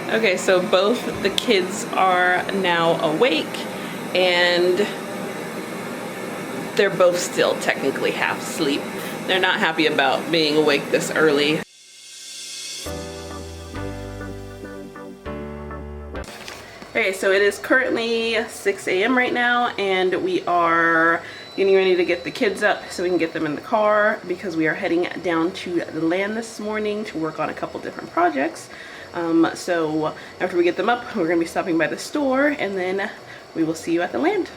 Okay, so both the kids are now awake and they're both still technically half asleep. They're not happy about being awake this early. Okay, so it is currently 6 a.m. right now, and we are getting ready to get the kids up so we can get them in the car because we are heading down to the land this morning to work on a couple different projects. So after we get them up, we're going to be stopping by the store, and then we will see you at the land.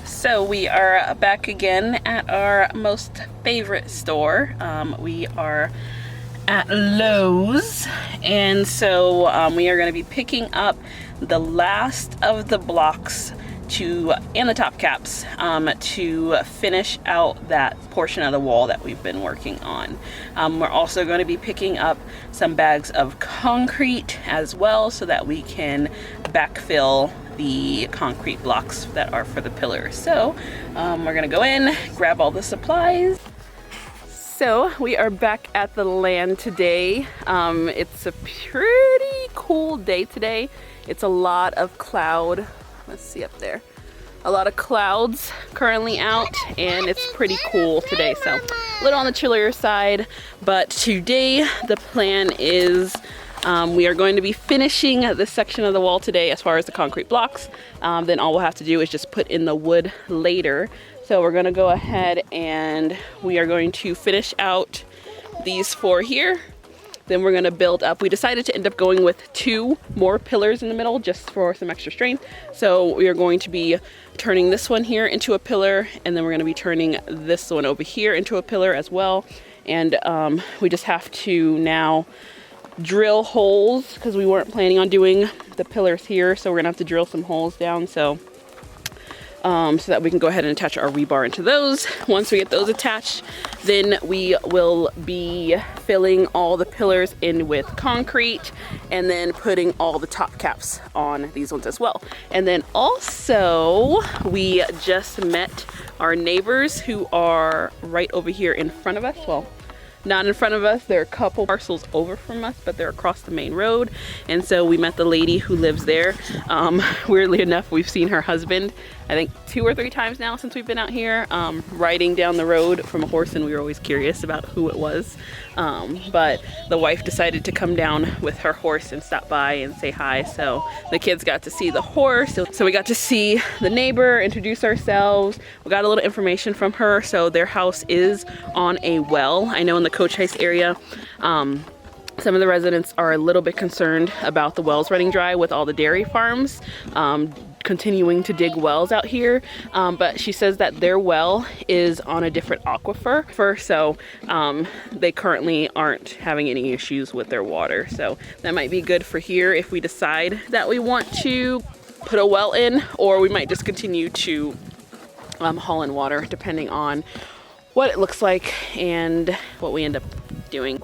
So we are back again at our most favorite store. We are at Lowe's, and so we are going to be picking up the last of the blocks and the top caps to finish out that portion of the wall that we've been working on. We're also going to be picking up some bags of concrete as well so that we can backfill the concrete blocks that are for the pillars. So we're gonna go in, grab all the supplies. So we are back at the land today. It's a pretty cool day today. It's a lot of cloud. Let's see up there. A lot of clouds currently out, and it's pretty cool today. So a little on the chillier side, but today the plan is we are going to be finishing this section of the wall today as far as the concrete blocks. Then all we'll have to do is just put in the wood later. So we're going to go ahead and we are going to finish out these 4 here. Then we're going to build up. We decided to end up going with 2 more pillars in the middle just for some extra strength. So we are going to be turning this one here into a pillar, and then we're going to be turning this one over here into a pillar as well. And we just have to now drill holes because we weren't planning on doing the pillars here. So we're going to have to drill some holes down so that we can go ahead and attach our rebar into those. Once we get those attached, then we will be filling all the pillars in with concrete and then putting all the top caps on these ones as well. And then also we just met our neighbors who are right over here in front of us. Well, not in front of us, they're a couple parcels over from us, but they're across the main road. And so we met the lady who lives there. Weirdly enough, we've seen her husband, I think 2 or 3 times now since we've been out here, riding down the road from a horse, and we were always curious about who it was. But the wife decided to come down with her horse and stop by and say hi. So the kids got to see the horse. So we got to see the neighbor, introduce ourselves. We got a little information from her. So their house is on a well. I know in the Cochise area, some of the residents are a little bit concerned about the wells running dry with all the dairy farms continuing to dig wells out here, but she says that their well is on a different aquifer, so they currently aren't having any issues with their water. So that might be good for here if we decide that we want to put a well in, or we might just continue to haul in water depending on what it looks like and what we end up doing.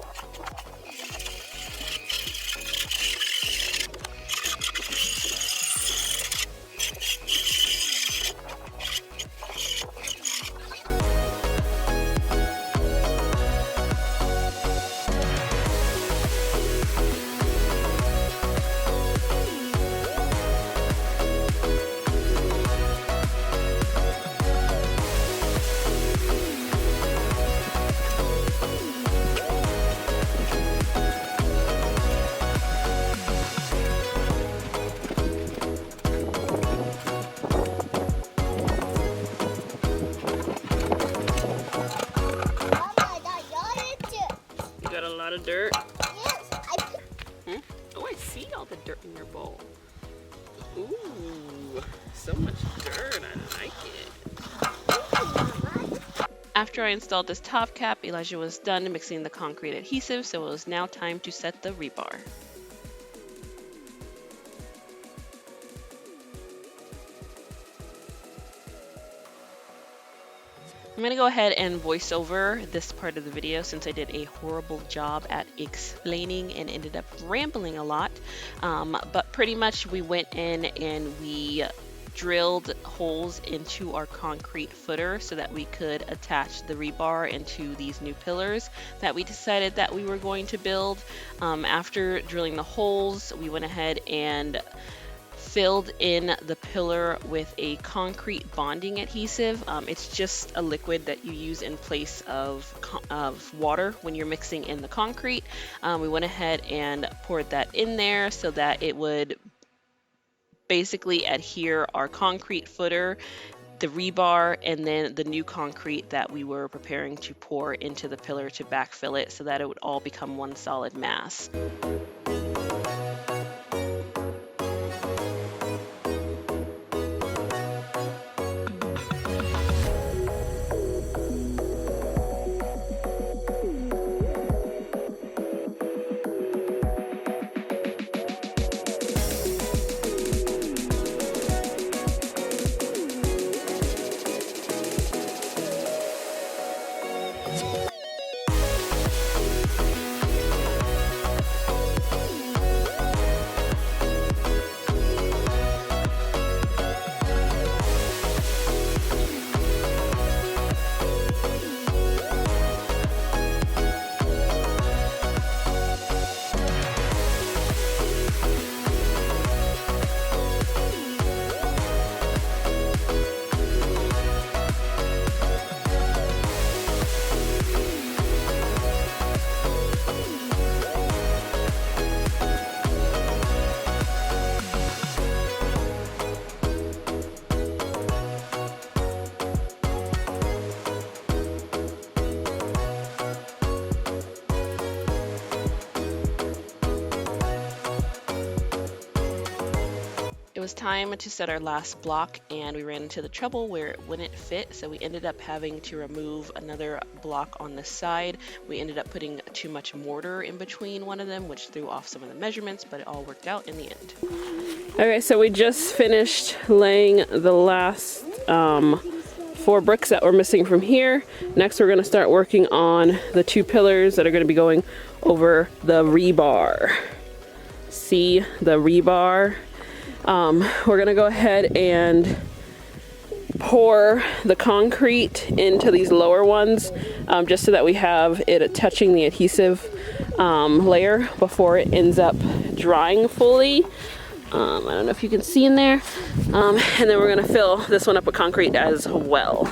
Dirt. Yes, Oh, I see all the dirt in your bowl. Ooh, so much dirt. I like it. After I installed this top cap, Elijah was done mixing the concrete adhesive, so it was now time to set the rebar. I'm going to go ahead and voice over this part of the video since I did a horrible job at explaining and ended up rambling a lot. But pretty much we went in and we drilled holes into our concrete footer so that we could attach the rebar into these new pillars that we decided that we were going to build. After drilling the holes, we went ahead and filled in the pillar with a concrete bonding adhesive. It's just a liquid that you use in place of water when you're mixing in the concrete. We went ahead and poured that in there so that it would basically adhere our concrete footer, the rebar, and then the new concrete that we were preparing to pour into the pillar to backfill it so that it would all become one solid mass. It was time to set our last block, and we ran into the trouble where it wouldn't fit, so we ended up having to remove another block on the side. We ended up putting too much mortar in between one of them, which threw off some of the measurements, but it all worked out in the end. Okay, so we just finished laying the last 4 bricks that were missing from here. Next we're going to start working on the 2 pillars that are going to be going over the rebar. See the rebar? We're gonna go ahead and pour the concrete into these lower ones, just so that we have it touching the adhesive layer before it ends up drying fully. I don't know if you can see in there. And then we're gonna fill this one up with concrete as well.